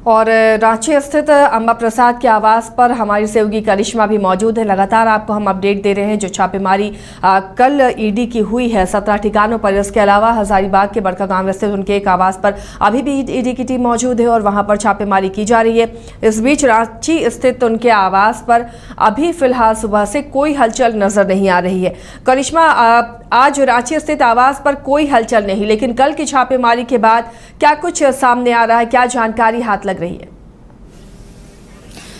और रांची स्थित अंबा प्रसाद के आवास पर हमारी सहयोगी करिश्मा भी मौजूद है। लगातार आपको हम अपडेट दे रहे हैं। जो छापेमारी कल ईडी की हुई है 17 ठिकानों पर, इसके अलावा हजारीबाग के बड़कागांव स्थित उनके एक आवास पर अभी भी ईडी की टीम मौजूद है और वहां पर छापेमारी की जा रही है। इस बीच रांची स्थित उनके आवास पर अभी फिलहाल सुबह से कोई हलचल नजर नहीं आ रही है। करिश्मा, आज रांची स्थित आवास पर कोई हलचल नहीं, लेकिन कल की छापेमारी के बाद क्या कुछ सामने आ रहा है, क्या जानकारी हाथ लग रही है?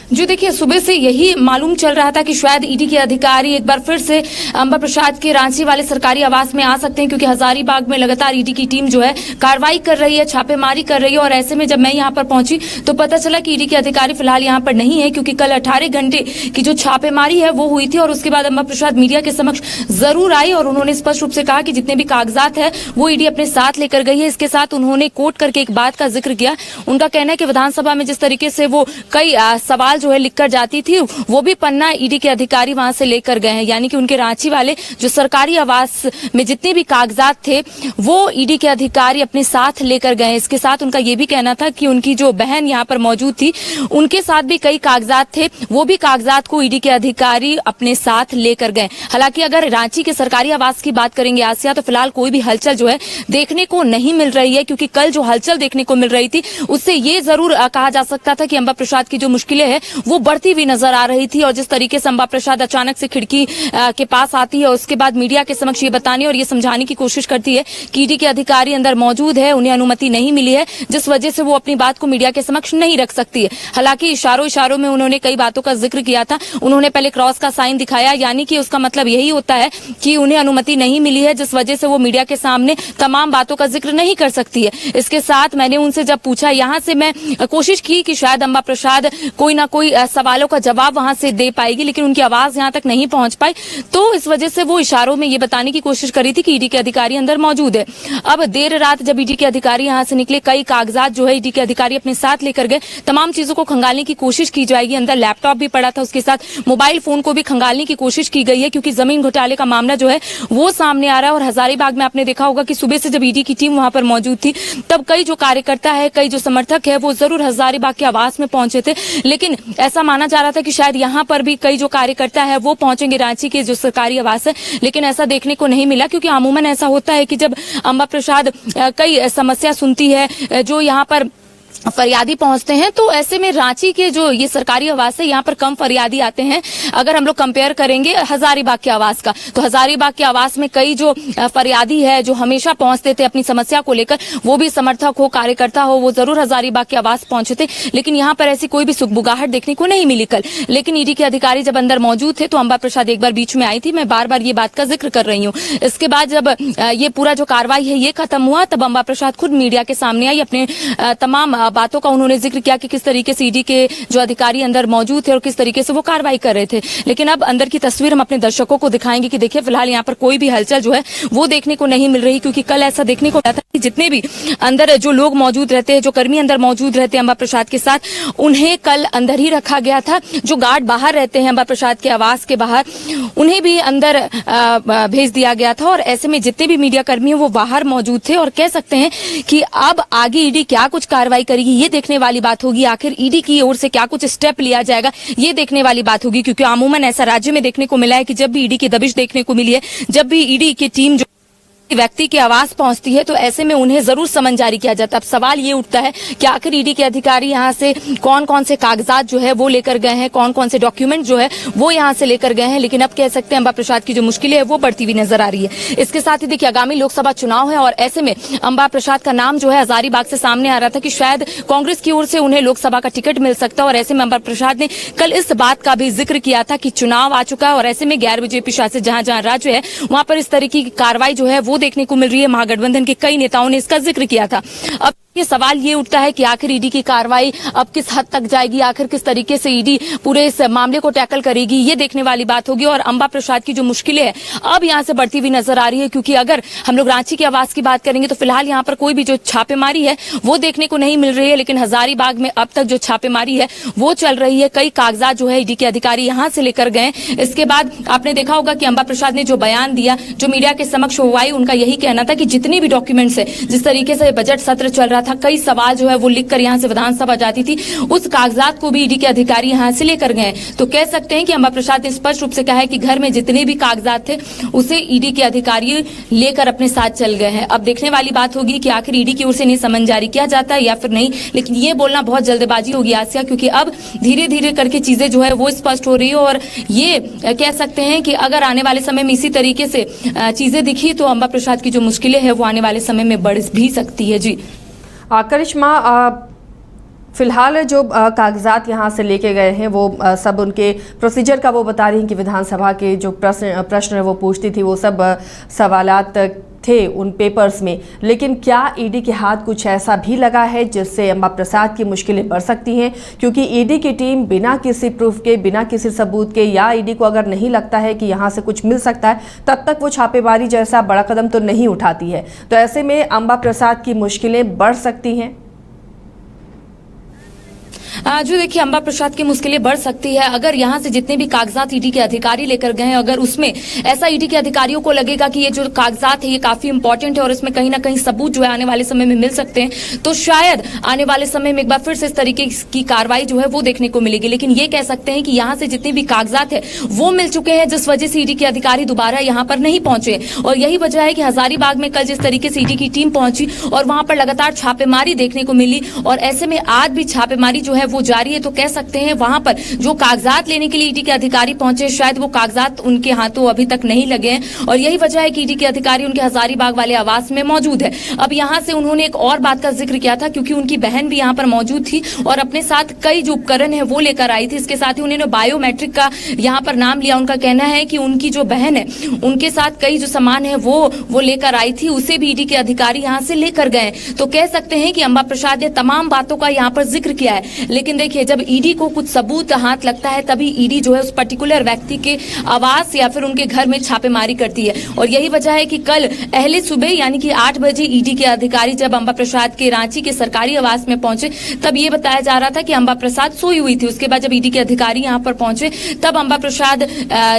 जो देखिए, सुबह से यही मालूम चल रहा था कि शायद ईडी के अधिकारी एक बार फिर से अंबा प्रसाद के रांची वाले सरकारी आवास में आ सकते हैं, क्योंकि हजारीबाग में लगातार ईडी की टीम जो है कार्रवाई कर रही है, छापेमारी कर रही है। और ऐसे में जब मैं यहां पर पहुंची तो पता चला कि ईडी के अधिकारी फिलहाल यहां पर नहीं है, क्योंकि कल 18 घंटे की जो छापेमारी है वो हुई थी। और उसके बाद अंबा प्रसाद मीडिया के समक्ष जरूर आई और उन्होंने स्पष्ट रूप से कहा कि जितने भी कागजात है वो ईडी अपने साथ लेकर गई है। इसके साथ उन्होंने कोट करके एक बात का जिक्र किया। उनका कहना है कि विधानसभा में जिस तरीके से वो कई सवाल जो है लिखकर जाती थी, वो भी पन्ना ईडी के अधिकारी वहां से लेकर गए हैं। यानी कि उनके रांची वाले जो सरकारी आवास में जितने भी कागजात थे वो ईडी के अधिकारी अपने साथ लेकर गए हैं। इसके साथ उनका ये भी कहना था कि उनकी जो बहन यहाँ पर मौजूद थी, उनके साथ भी कई कागजात थे, वो भी कागजात को ईडी के अधिकारी अपने साथ लेकर गए। हालांकि अगर रांची के सरकारी आवास की बात करेंगे आसिया, तो फिलहाल कोई भी हलचल जो है देखने को नहीं मिल रही है, क्योंकि कल जो हलचल देखने को मिल रही थी उससे ये जरूर कहा जा सकता था कि अंबा प्रसाद की जो मुश्किलें हैं वो बढ़ती हुई नजर आ रही थी। और जिस तरीके से अंबा प्रसाद अचानक से खिड़की के पास आती है, उसके बाद मीडिया के समक्ष ये बताने और ये समझाने की कोशिश करती है कि ईडी के अधिकारी अंदर मौजूद है, उन्हें अनुमति नहीं मिली है, जिस वजह से वो अपनी बात को मीडिया के समक्ष नहीं रख सकती है। हालांकि इशारों में उन्होंने कई बातों का जिक्र किया था। उन्होंने पहले क्रॉस का साइन दिखाया, यानी कि उसका मतलब यही होता है कि उन्हें अनुमति नहीं मिली है, जिस वजह से वो मीडिया के सामने तमाम बातों का जिक्र नहीं कर सकती है। इसके साथ मैंने उनसे जब पूछा, यहां से मैं कोशिश की कि शायद अंबा प्रसाद कोई ना कोई सवालों का जवाब वहां से दे पाएगी, लेकिन उनकी आवाज यहां तक नहीं पहुंच पाई। तो इस वजह से वो इशारों में ये बताने की कोशिश कर रही थी कि ईडी के अधिकारी अंदर मौजूद है। अब देर रात जब ईडी के अधिकारी यहां से निकले, कई कागजात जो है ईडी के अधिकारी अपने साथ लेकर गए। तमाम चीजों को खंगालने की कोशिश की जाएगी। अंदर लैपटॉप भी पड़ा था, उसके साथ मोबाइल फोन को भी खंगालने की कोशिश की गई है, क्योंकि जमीन घोटाले का मामला जो है वो सामने आ रहा है। और हजारीबाग में आपने देखा होगा कि सुबह से जब ईडी की टीम वहां पर मौजूद थी, तब कई जो कार्यकर्ता है, कई जो समर्थक है, वो जरूर हजारीबाग के आवास में पहुंचे थे। लेकिन ऐसा माना जा रहा था कि शायद यहां पर भी कई जो कार्यकर्ता है वो पहुंचेंगे रांची के जो सरकारी आवास है, लेकिन ऐसा देखने को नहीं मिला। क्योंकि अमूमन ऐसा होता है कि जब अंबा प्रसाद कई समस्या सुनती है, जो यहाँ पर फरियादी पहुंचते हैं, तो ऐसे में रांची के जो ये सरकारी आवास है, यहाँ पर कम फरियादी आते हैं। अगर हम लोग कंपेयर करेंगे हजारीबाग के आवास का, तो हजारीबाग के आवास में कई जो फरियादी है जो हमेशा पहुंचते थे अपनी समस्या को लेकर, वो भी समर्थक हो, कार्यकर्ता हो, वो जरूर हजारीबाग के आवास पहुंचे थे। लेकिन यहाँ पर ऐसी कोई भी सुगबुगाहट देखने को नहीं मिली कल। लेकिन ईडी के अधिकारी जब अंदर मौजूद थे तो अंबा प्रसाद एक बार बीच में आई थी। मैं बार बार ये बात का जिक्र कर रही हूँ। इसके बाद जब ये पूरा जो कार्रवाई है ये खत्म हुआ, तब अंबा प्रसाद खुद मीडिया के सामने आई। अपने तमाम बातों का उन्होंने जिक्र किया कि किस तरीके से ईडी के जो अधिकारी अंदर मौजूद थे और किस तरीके से वो कार्रवाई कर रहे थे। लेकिन अब अंदर की तस्वीर हम अपने दर्शकों को दिखाएंगे कि देखिए, फिलहाल यहाँ पर कोई भी हलचल जो है वो देखने को नहीं मिल रही, क्योंकि कल ऐसा देखने को मिला था कि जितने भी अंदर जो लोग मौजूद रहते हैं, जो कर्मी अंदर मौजूद रहते हैं अंबा प्रसाद के साथ, उन्हें कल अंदर ही रखा गया था। जो गार्ड बाहर रहते हैं अंबा प्रसाद के आवास के बाहर, उन्हें भी अंदर भेज दिया गया था। और ऐसे में जितने भी मीडिया कर्मी हैं वो बाहर मौजूद थे। और कह सकते हैं कि अब आगे ईडी क्या कुछ कार्रवाई करेगी ये देखने वाली बात होगी। आखिर ईडी की ओर से क्या कुछ स्टेप लिया जाएगा ये देखने वाली बात होगी, क्योंकि अमूमन ऐसा राज्य में देखने को मिला है कि जब भी ईडी की दबिश देखने को मिली है, जब भी ईडी की टीम जो व्यक्ति के आवास पहुंचती है, तो ऐसे में उन्हें जरूर समन जारी किया जाता है। अब सवाल ये उठता है कि आखिर ईडी के अधिकारी यहाँ से कौन कौन से कागजात जो है वो लेकर गए हैं, कौन कौन से डॉक्यूमेंट जो है वो यहाँ से लेकर गए हैं। लेकिन अब कह सकते हैं अंबा प्रसाद की जो मुश्किलें है वो बढ़ती हुई नजर आ रही है। इसके साथ ही देखिए, आगामी लोकसभा चुनाव है और ऐसे में अंबा प्रसाद का नाम जो है हजारीबाग से सामने आ रहा था कि शायद कांग्रेस की ओर से उन्हें लोकसभा का टिकट मिल सकता है। और ऐसे में अंबा प्रसाद ने कल इस बात का भी जिक्र किया था कि चुनाव आ चुका है और ऐसे में गैर बीजेपी शासित जहां जहां राज्य है वहां पर इस तरीके की कार्रवाई जो है वो देखने को मिल रही है। महागठबंधन के कई नेताओं ने इसका जिक्र किया था। अब ये सवाल ये उठता है कि आखिर ईडी की कार्रवाई अब किस हद तक जाएगी, आखिर किस तरीके से ईडी पूरे इस मामले को टैकल करेगी, ये देखने वाली बात होगी। और अंबा प्रसाद की जो मुश्किलें हैं अब यहाँ से बढ़ती हुई नजर आ रही है, क्योंकि अगर हम लोग रांची के आवास की बात करेंगे तो फिलहाल यहाँ पर कोई भी जो छापेमारी है वो देखने को नहीं मिल रही है। लेकिन हजारीबाग में अब तक जो छापेमारी है वो चल रही है। कई कागजात जो है ईडी के अधिकारी यहाँ से लेकर गए। इसके बाद आपने देखा होगा कि अंबा प्रसाद ने जो बयान दिया, जो मीडिया के समक्ष हुआ, उनका यही कहना था कि जितनी भी डॉक्यूमेंट्स है, जिस तरीके से बजट सत्र चल रहा था, कई सवाल जो है वो लिखकर यहाँ से विधानसभा जाती थी, उस कागजात को भी ईडी के अधिकारी यहाँ से लेकर गए। तो कह सकते हैं कि अंबा प्रसाद ने स्पष्ट रूप से कहा है कि घर में जितने भी कागजात थे उसे ईडी के अधिकारी लेकर अपने साथ चल गए हैं। अब देखने वाली बात होगी कि आखिर ईडी की ओर से नहीं समन जारी किया जाता है या फिर नहीं, लेकिन ये बोलना बहुत जल्दबाजी होगी आसिया, क्योंकि अब धीरे धीरे करके चीजें जो है वो स्पष्ट हो रही है। और ये कह सकते हैं कि अगर आने वाले समय में इसी तरीके से चीजें दिखी तो अंबा प्रसाद की जो मुश्किलें हैं वो आने वाले समय में बढ़ भी सकती है। जी करिश्मा, फिलहाल जो कागजात यहाँ से लेके गए हैं वो सब उनके प्रोसीजर का वो बता रही हैं कि विधानसभा के जो प्रश्न वो पूछती थी वो सब सवालात थे उन पेपर्स में, लेकिन क्या ईडी के हाथ कुछ ऐसा भी लगा है जिससे अंबा प्रसाद की मुश्किलें बढ़ सकती हैं? क्योंकि ईडी की टीम बिना किसी प्रूफ के, बिना किसी सबूत के, या ईडी को अगर नहीं लगता है कि यहाँ से कुछ मिल सकता है, तब तक वो छापेमारी जैसा बड़ा कदम तो नहीं उठाती है। तो ऐसे में अंबा प्रसाद की मुश्किलें बढ़ सकती हैं। जो देखिए अंबा प्रसाद की मुश्किलें बढ़ सकती है अगर यहाँ से जितने भी कागजात ईडी के अधिकारी लेकर गए हैं, अगर उसमें ऐसा ईडी के अधिकारियों को लगेगा कि ये जो कागजात है ये काफी इंपॉर्टेंट है और इसमें कहीं ना कहीं सबूत जो है आने वाले समय में मिल सकते हैं, तो शायद आने वाले समय में एक बार फिर से इस तरीके की कार्रवाई जो है वो देखने को मिलेगी। लेकिन ये कह सकते हैं कि यहाँ से जितने भी कागजात है वो मिल चुके हैं, जिस वजह से ईडी के अधिकारी दोबारा यहाँ पर नहीं पहुंचे। और यही वजह है कि हजारीबाग में कल जिस तरीके से ईडी की टीम पहुंची और वहां पर लगातार छापेमारी देखने को मिली, और ऐसे में आज भी छापेमारी जो है वो जारी है। तो कह सकते हैं वहां पर जो कागजात लेने के लिए ईडी के अधिकारी पहुंचे, शायद वो कागजात उनके हाथों अभी तक नहीं लगे हैं, और यही वजह है कि ईडी के अधिकारी उनके हजारीबाग वाले आवास में मौजूद है। अब यहां से उन्होंने एक और बात का जिक्र किया था, क्योंकि उनकी बहन भी यहां पर मौजूद थी और अपने साथ कई जो उपकरण है वो लेकर आई थी। इसके साथ ही उन्होंने बायोमेट्रिक का यहां पर नाम लिया। उनका कहना है कि उनकी जो बहन है उनके साथ कई जो सामान है वो लेकर आई थी, उसे भी ईडी के अधिकारी यहां से लेकर गए। तो कह सकते हैं कि अंबा प्रसाद ने तमाम बातों का यहां पर जिक्र किया है। लेकिन देखिए, जब ईडी को कुछ सबूत हाथ लगता है तभी ईडी जो है उस पर्टिकुलर व्यक्ति के आवास या फिर उनके घर में छापेमारी करती है। और यही वजह है कि कल पहले सुबह यानी कि 8 बजे ईडी के अधिकारी जब अंबा प्रसाद के रांची के सरकारी आवास में पहुंचे, तब ये बताया जा रहा था कि अंबा प्रसाद सोई हुई थी। उसके बाद जब ईडी के अधिकारी यहां पर पहुंचे, तब अंबा प्रसाद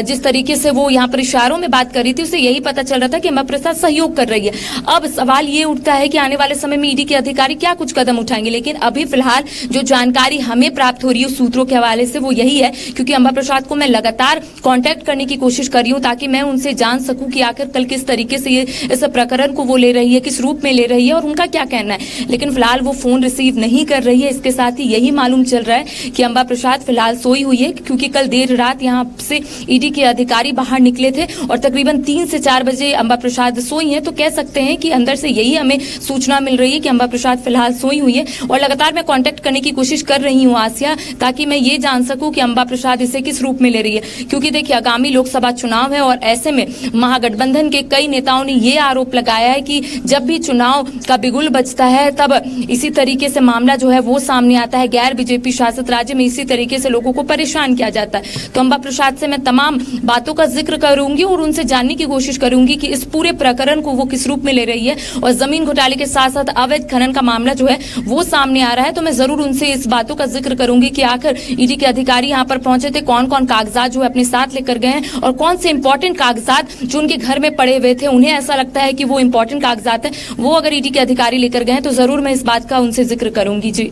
जिस तरीके से वो यहां पर इशारों में बात कर रही थी, उसे यही पता चल रहा था कि अंबा प्रसाद सहयोग कर रही है। अब सवाल ये उठता है कि आने वाले समय में ईडी के अधिकारी क्या कुछ कदम उठाएंगे। लेकिन अभी फिलहाल जो जानकारी हमें प्राप्त हो रही है सूत्रों के हवाले से वो यही है, क्योंकि अंबा प्रसाद को मैं लगातार कांटेक्ट करने की कोशिश कर रही हूं ताकि मैं उनसे जान सकूं कि आखिर कल किस तरीके से ये इस प्रकरण को वो ले रही है, किस रूप में ले रही है और उनका क्या कहना है। लेकिन फिलहाल वो फोन रिसीव नहीं कर रही है। इसके साथ ही यही मालूम चल रहा है कि अंबा प्रसाद फिलहाल सोई हुई है, क्योंकि कल देर रात यहाँ से ईडी के अधिकारी बाहर निकले थे और तकरीबन 3 से 4 बजे अंबा प्रसाद सोई है। तो कह सकते हैं कि अंदर से यही हमें सूचना मिल रही है कि अंबा प्रसाद फिलहाल सोई हुई है, और लगातार मैं कांटेक्ट करने की कोशिश कर रही हूँ आसिया, ताकि मैं ये जान सकूं कि अंबा प्रसाद इसे किस रूप में ले रही है। क्योंकि देखिए, आगामी लोकसभा चुनाव है और ऐसे में महागठबंधन के कई नेताओं ने ये आरोप लगाया है कि जब भी चुनाव का बिगुल बजता है तब इसी तरीके से मामला जो है वो सामने आता है। गैर बीजेपी शासित राज्य में इसी तरीके से लोगों को परेशान किया जाता है। तो अंबा प्रसाद से मैं तमाम बातों का जिक्र करूंगी और उनसे जानने की कोशिश करूंगी कि इस पूरे प्रकरण को वो किस रूप में ले रही है। और जमीन घोटाले के साथ साथ अवैध खनन का मामला जो है वो सामने आ रहा है, तो मैं जरूर उनसे इस बातों का जिक्र करूंगी कि आखिर ईडी के अधिकारी यहाँ पर पहुंचे थे, कौन कौन कागजात जो है अपने साथ लेकर गए हैं और कौन से इंपॉर्टेंट कागजात जो उनके घर में पड़े हुए थे, उन्हें ऐसा लगता है कि वो इंपॉर्टेंट कागजात है, वो अगर ईडी के अधिकारी लेकर गए तो जरूर मैं इस बात का उनसे जिक्र करूंगी। जी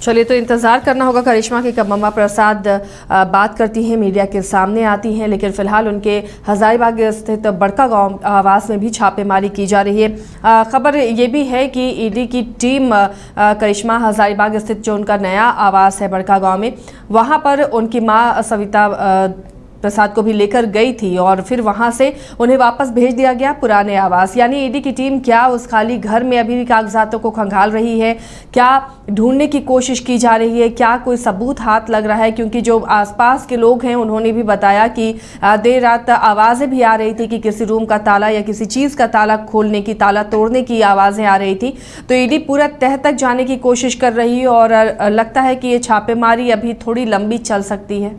चलिए, तो इंतजार करना होगा करिश्मा की कब अंबा प्रसाद बात करती हैं, मीडिया के सामने आती हैं। लेकिन फिलहाल उनके हजारीबाग स्थित बड़का गांव आवास में भी छापेमारी की जा रही है। खबर ये भी है कि ईडी की टीम करिश्मा हजारीबाग स्थित जो उनका नया आवास है बड़का गांव में, वहां पर उनकी मां सविता प्रसाद को भी लेकर गई थी और फिर वहां से उन्हें वापस भेज दिया गया पुराने आवास। यानी ईडी की टीम क्या उस खाली घर में अभी भी कागजातों को खंगाल रही है, क्या ढूंढने की कोशिश की जा रही है, क्या कोई सबूत हाथ लग रहा है? क्योंकि जो आसपास के लोग हैं उन्होंने भी बताया कि देर रात आवाज़ें भी आ रही थी कि किसी रूम का ताला या किसी चीज़ का ताला खोलने की, ताला तोड़ने की आवाज़ें आ रही थी। तो ईडी पूरा तह तक जाने की कोशिश कर रही है और लगता है कि ये छापेमारी अभी थोड़ी लंबी चल सकती है।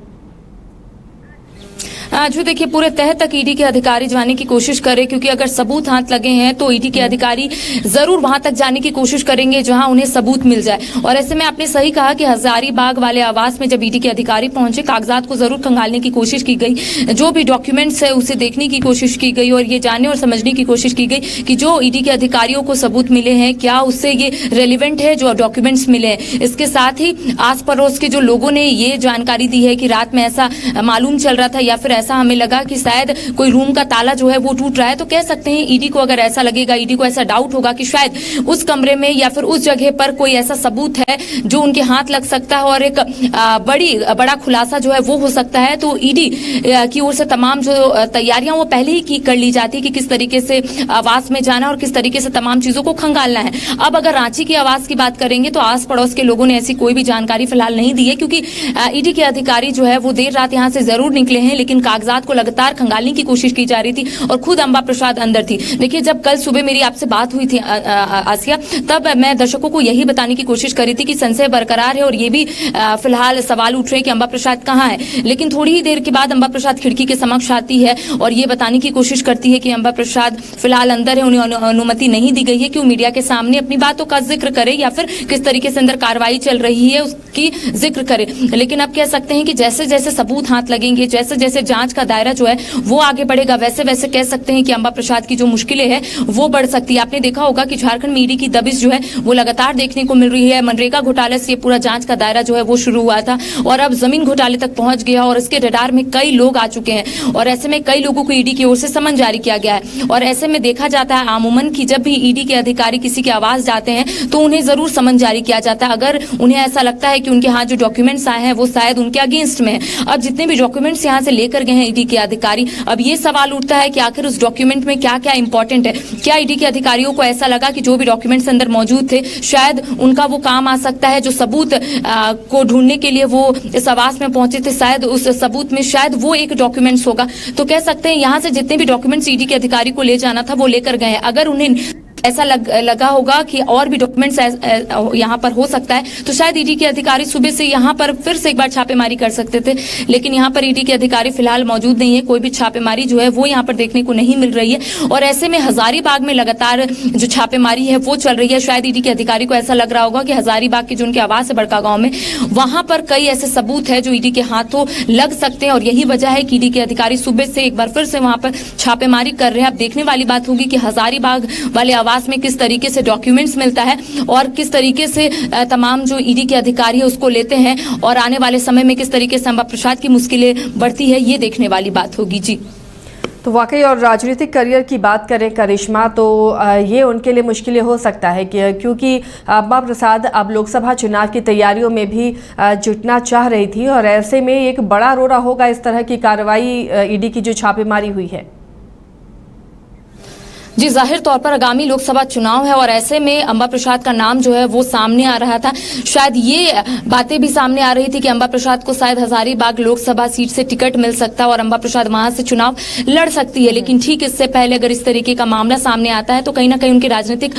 जो देखिए पूरे तह तक ईडी के अधिकारी जाने की कोशिश करें, क्योंकि अगर सबूत हाथ लगे हैं तो ईडी के अधिकारी जरूर वहां तक जाने की कोशिश करेंगे जहां उन्हें सबूत मिल जाए। और ऐसे में आपने सही कहा कि हजारीबाग वाले आवास में जब ईडी के अधिकारी पहुंचे, कागजात को जरूर खंगालने की कोशिश की गई, जो भी डॉक्यूमेंट्स है उसे देखने की कोशिश की गई और ये जानने और समझने की कोशिश की गई कि जो ईडी के अधिकारियों को सबूत मिले हैं क्या उससे ये रेलिवेंट है जो डॉक्यूमेंट्स मिले हैं। इसके साथ ही आस पड़ोस के जो लोगों ने ये जानकारी दी है कि रात में ऐसा मालूम चल रहा था या फिर ऐसा हमें लगा कि शायद कोई रूम का ताला जो है वो टूट रहा है, तो कह सकते हैं ईडी को अगर ऐसा लगेगा, ईडी को ऐसा डाउट होगा कि शायद उस कमरे में या फिर उस जगह पर कोई ऐसा सबूत है जो उनके हाथ लग सकता है और एक बड़ा खुलासा जो है वो हो सकता है, तो ईडी की ओर से तमाम जो तैयारियां वो पहले ही कर ली जाती है कि किस तरीके से आवास में जाना और किस तरीके से तमाम चीजों को खंगालना है। अब अगर रांची की आवास की बात करेंगे तो आस पड़ोस के लोगों ने ऐसी कोई भी जानकारी फिलहाल नहीं दी है, क्योंकि ईडी के अधिकारी जो है वो देर रात यहां से जरूर निकले हैं, लेकिन कागजात को लगातार खंगालने की कोशिश की जा रही थी और खुद अंबा प्रसाद अंदर थी। देखिए जब कल सुबह मेरी आपसे बात हुई थी आसिया, तब मैं दर्शकों को यही बताने की कोशिश करी थी कि संशय बरकरार है और ये भी फिलहाल सवाल उठ रहे कि अंबा प्रसाद कहाँ है। लेकिन थोड़ी ही देर के बाद अंबा प्रसाद खिड़की के समक्ष आती है और ये बताने की कोशिश करती है कि अंबा प्रसाद फिलहाल अंदर है, उन्हें अनुमति नहीं दी गई है कि वो मीडिया के सामने अपनी बातों का जिक्र करे या फिर किस तरीके से अंदर कार्रवाई चल रही है उसकी जिक्र करे। लेकिन अब कह सकते हैं कि जैसे जैसे सबूत हाथ लगेंगे, जैसे जैसे जांच का दायरा जो है वो आगे बढ़ेगा, वैसे वैसे कह सकते हैं कि अंबा प्रसाद की जो मुश्किलें हैं वो बढ़ सकती है। आपने देखा होगा कि झारखंड में ईडी की दबिश जो है वो लगातार देखने को मिल रही है। मनरेगा घोटाले से पूरा जांच का दायरा जो है वो शुरू हुआ था और अब जमीन घोटाले तक पहुंच गया और इसके रडार में कई लोग आ चुके हैं और ऐसे में कई लोगों को ईडी की ओर से समन जारी किया गया है। और ऐसे में देखा जाता है आमूमन की जब भी ईडी के अधिकारी किसी के आवास जाते हैं तो उन्हें जरूर समन जारी किया जाता है अगर उन्हें ऐसा लगता है कि उनके हाथ जो डॉक्यूमेंट्स आए हैं वो शायद उनके अगेंस्ट में है। अब जितने भी डॉक्यूमेंट्स यहाँ से लेकर गए हैं ईडी के अधिकारी, अब ये सवाल उठता है कि आखिर उस डॉक्यूमेंट में क्या क्या इंपॉर्टेंट है। क्या ईडी के अधिकारियों को ऐसा लगा कि जो भी डॉक्यूमेंट्स अंदर मौजूद थे शायद उनका वो काम आ सकता है, जो सबूत को ढूंढने के लिए वो इस आवास में पहुंचे थे, शायद उस सबूत में शायद वो एक डॉक्यूमेंट्स होगा। तो कह सकते हैं यहाँ से जितने भी डॉक्यूमेंट्स ईडी के अधिकारी को ले जाना था वो लेकर गए हैं। अगर उन्हें ऐसा लगा होगा कि और भी डॉक्यूमेंट्स यहाँ पर हो सकता है तो शायद ईडी के अधिकारी सुबह से यहाँ पर फिर से एक बार छापेमारी कर सकते थे, लेकिन यहाँ पर ईडी के अधिकारी फिलहाल मौजूद नहीं है। कोई भी छापेमारी जो है वो यहाँ पर देखने को नहीं मिल रही है और ऐसे में हजारीबाग में लगातार जो छापेमारी है वो चल रही है। शायद ईडी के अधिकारी को ऐसा लग रहा होगा कि हजारीबाग के जो उनके आवास है बड़का गांव में, वहां पर कई ऐसे सबूत है जो ईडी के हाथों लग सकते हैं और यही वजह है कि ईडी के अधिकारी सुबह से एक बार फिर से वहां पर छापेमारी कर रहे हैं। अब देखने वाली बात होगी कि हजारीबाग वाले आवास में किस तरीके से डॉक्यूमेंट्स मिलता है और किस तरीके से तमाम जो ईडी के अधिकारी है उसको लेते हैं और आने वाले समय में किस तरीके से अंबा प्रसाद की मुश्किलें बढ़ती है, ये देखने वाली बात होगी। जी तो वाकई, और राजनीतिक करियर की बात करें करिश्मा, तो ये उनके लिए मुश्किलें हो सकता है कि क्योंकि अंबा प्रसाद अब लोकसभा चुनाव की तैयारियों में भी जुटना चाह रही थी और ऐसे में एक बड़ा रोड़ा होगा इस तरह की कार्रवाई, ईडी की जो छापेमारी हुई है। जी जाहिर तौर पर आगामी लोकसभा चुनाव है और ऐसे में अंबा प्रसाद का नाम जो है वो सामने आ रहा था। शायद ये बातें भी सामने आ रही थी कि अंबा प्रसाद को शायद हजारीबाग लोकसभा सीट से टिकट मिल सकता है और अंबा प्रसाद वहां से चुनाव लड़ सकती है। लेकिन ठीक इससे पहले अगर इस तरीके का मामला सामने आता है तो कहीं ना कहीं उनके राजनीतिक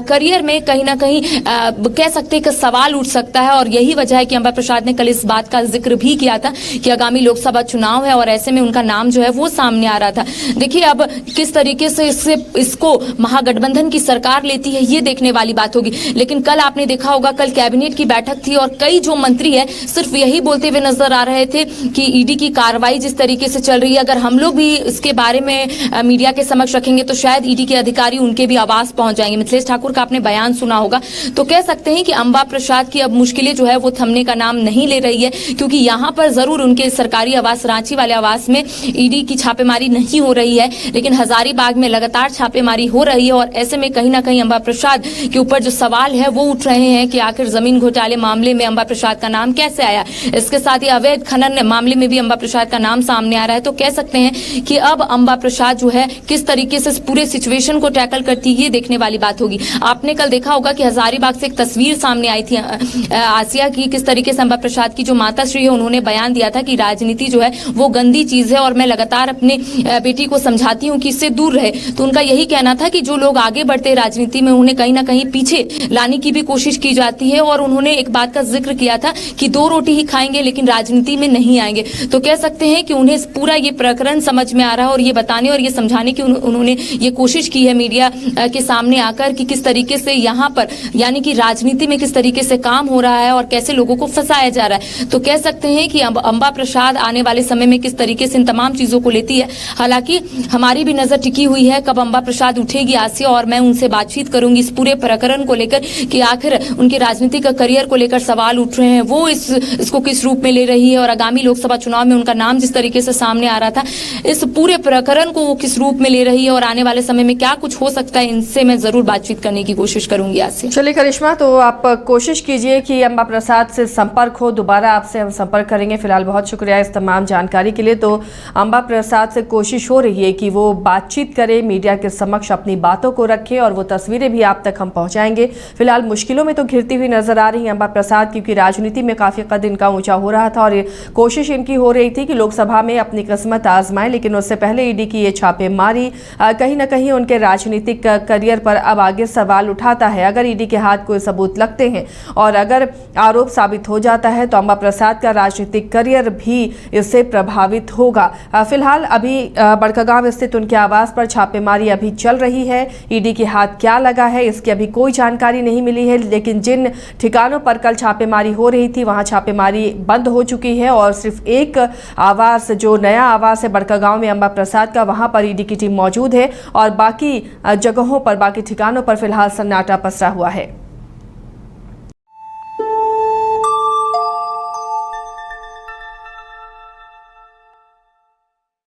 करियर में कहीं ना कहीं कह सकते हैं कि सवाल उठ सकता है और यही वजह है कि अंबा प्रसाद ने कल इस बात का जिक्र भी किया था कि आगामी लोकसभा चुनाव है और ऐसे में उनका नाम जो है वो सामने आ रहा था। देखिए अब किस तरीके से इसको महागठबंधन की सरकार लेती है ये देखने वाली बात होगी। लेकिन कल आपने देखा होगा, कल कैबिनेट की बैठक थी और कई जो मंत्री है सिर्फ यही बोलते हुए नजर आ रहे थे कि ईडी की कार्रवाई जिस तरीके से चल रही है, अगर हम लोग भी इसके बारे में मीडिया के समक्ष रखेंगे तो शायद ईडी के अधिकारी उनके भी आवास पहुंच जाएंगे। मिथिलेश ठाकुर का आपने बयान सुना होगा, तो कह सकते हैं कि अंबा प्रसाद की अब मुश्किलें जो है वो थमने का नाम नहीं ले रही है, क्योंकि यहाँ पर जरूर उनके सरकारी आवास रांची वाले आवास में ईडी की छापेमारी नहीं हो रही है, लेकिन हजारीबाग में लगातार छापेमारी हो रही है और ऐसे में कहीं ना कहीं अंबा प्रसाद के ऊपर जो सवाल है वो उठ रहे हैं कि आखिर जमीन घोटाले मामले में अंबा प्रसाद का नाम कैसे आया। इसके साथ ही अवैध खनन मामले में भी अंबा प्रसाद का नाम सामने आ रहा है। तो कह सकते हैं कि अब अंबा प्रसाद जो है किस तरीके से पूरे सिचुएशन को टैकल करती है ये देखने वाली बात होगी। आपने कल देखा होगा कि हजारीबाग से एक तस्वीर सामने आई थी आसिया की, किस तरीके से अंबा प्रसाद की जो माता श्री है उन्होंने बयान दिया था कि राजनीति जो है वो गंदी चीज है और मैं लगातार अपने बेटी को समझाती हूँ कि इससे दूर रहे। तो उनका यही यही कहना था कि जो लोग आगे बढ़ते राजनीति में उन्हें कहीं ना कहीं पीछे लाने की भी कोशिश की जाती है। और उन्होंने एक बात का जिक्र किया था कि 2 रोटी ही खाएंगे लेकिन राजनीति में नहीं आएंगे। तो कह सकते हैं कि उन्हें पूरा ये प्रकरण समझ में आ रहा है और ये बताने और ये समझाने की उन्होंने ये कोशिश की है मीडिया के सामने आकर कि किस तरीके से यहाँ पर यानी कि राजनीति में किस तरीके से काम हो रहा है और कैसे लोगों को फंसाया जा रहा है। तो कह सकते हैं कि अंबा प्रसाद आने वाले समय में किस तरीके से इन तमाम चीजों को लेती है। हालांकि हमारी भी नजर टिकी हुई है कब अंबा प्रसाद उठेगी आज से, और मैं उनसे बातचीत करूंगी इस पूरे प्रकरण को लेकर कि आखिर उनके राजनीतिक करियर को लेकर सवाल उठ रहे हैं, वो इसको किस रूप में ले रही है और आगामी लोकसभा चुनाव में उनका नाम जिस तरीके से सामने आ रहा था, इस पूरे प्रकरण को वो किस रूप में ले रही है और आने वाले समय में क्या कुछ हो सकता है, इनसे मैं जरूर बातचीत करने की कोशिश करूंगी आज से। चलिए करिश्मा, तो आप कोशिश कीजिए कि अंबा प्रसाद से संपर्क हो, दोबारा आपसे हम संपर्क करेंगे। फिलहाल बहुत शुक्रिया इस तमाम जानकारी के लिए। तो अंबा प्रसाद से कोशिश हो रही है कि वो बातचीत करे, मीडिया के समक्ष अपनी बातों को रखे और वो तस्वीरें भी आप तक हम पहुंचाएंगे। फिलहाल मुश्किलों में तो घिरती हुई नजर आ रही है अंबा प्रसाद, क्योंकि राजनीति में काफी कद इनका ऊंचा हो रहा था और ये कोशिश इनकी हो रही थी कि लोकसभा में अपनी किस्मत आजमाएं। लेकिन उससे पहले ईडी की ये छापेमारी कहीं ना कहीं उनके राजनीतिक करियर पर अब आगे सवाल उठाता है। अगर ईडी के हाथ कोई सबूत लगते हैं और अगर आरोप साबित हो जाता है तो अंबा प्रसाद का राजनीतिक करियर भी इससे प्रभावित होगा। फिलहाल अभी बड़कागांव स्थित उनके आवास पर छापेमारी अभी चल रही है। ईडी के हाथ क्या लगा है इसकी अभी कोई जानकारी नहीं मिली है, लेकिन जिन ठिकानों पर कल छापेमारी हो रही थी वहां छापेमारी बंद हो चुकी है और सिर्फ एक आवास, जो नया आवास है बड़कागांव में अंबा प्रसाद का, वहां पर ईडी की टीम मौजूद है और बाकी जगहों पर, बाकी ठिकानों पर फिलहाल सन्नाटा पसरा हुआ है।